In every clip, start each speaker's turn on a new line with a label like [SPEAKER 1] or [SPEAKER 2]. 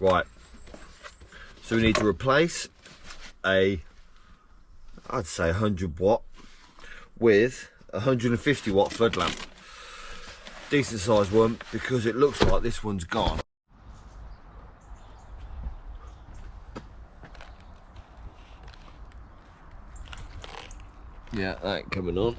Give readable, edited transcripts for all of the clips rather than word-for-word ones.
[SPEAKER 1] Right, so we need to replace I'd say 100 watt with a 150 watt flood lamp. Decent sized one, because it looks like this one's gone. Yeah, that ain't coming on.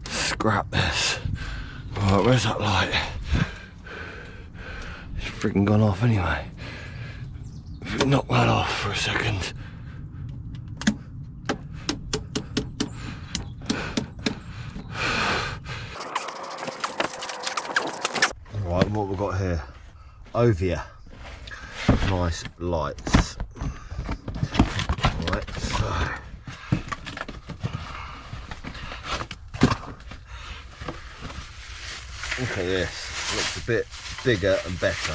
[SPEAKER 1] Scrap this. Right, where's that light? It's freaking gone off anyway. If we knock that off for a second. Right, what we've got here? Ovia. Nice lights. Right, so. Look at this, looks a bit bigger and better.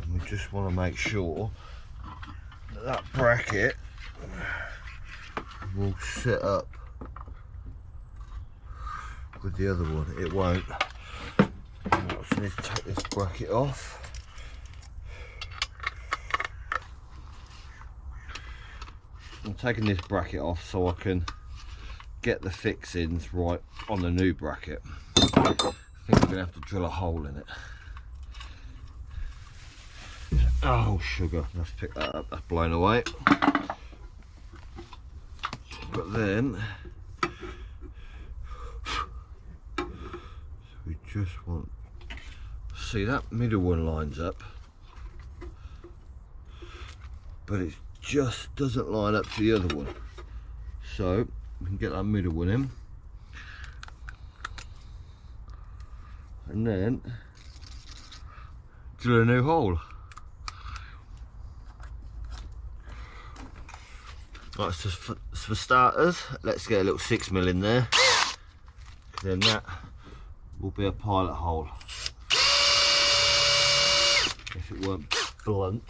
[SPEAKER 1] And we just want to make sure that that bracket will sit up with the other one. It won't. I just need to take this bracket off. I'm taking this bracket off so I can get the fixings right on the new bracket. I think I'm going to have to drill a hole in it. Oh, sugar. Let's pick that up. That's blown away. But then we just want, see, that middle one lines up, but it just doesn't line up to the other one. So we can get that middle one in, and then drill a new hole. Right, so for starters, let's get a little 6mm in there. Then that will be a pilot hole. If it weren't blunt.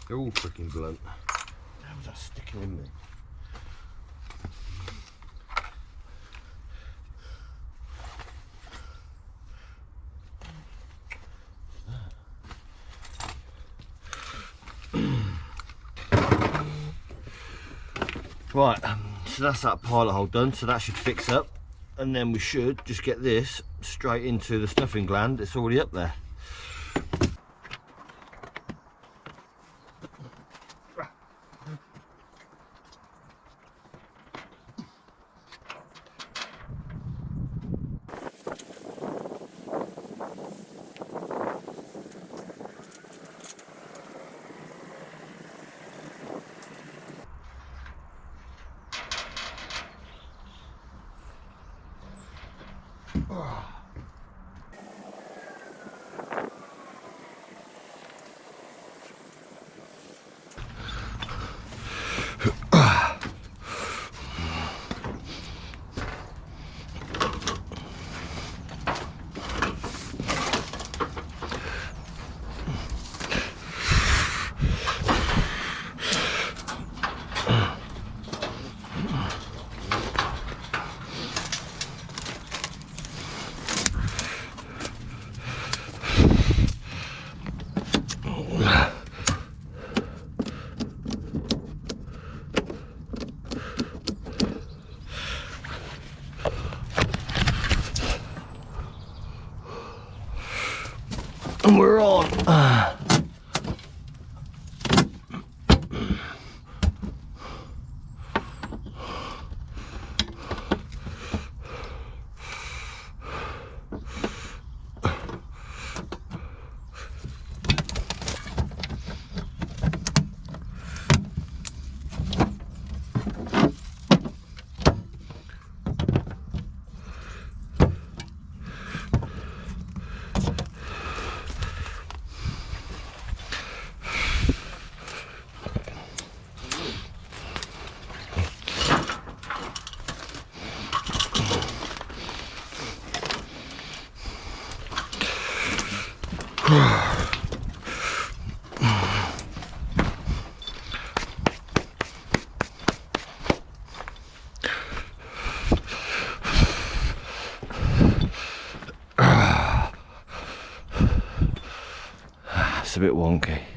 [SPEAKER 1] They're all freaking blunt. How's that sticking in me? Right, so that's that pilot hole done, so that should fix up, and then we should just get this straight into the stuffing gland. It's already up there. And we're on. It's a bit wonky.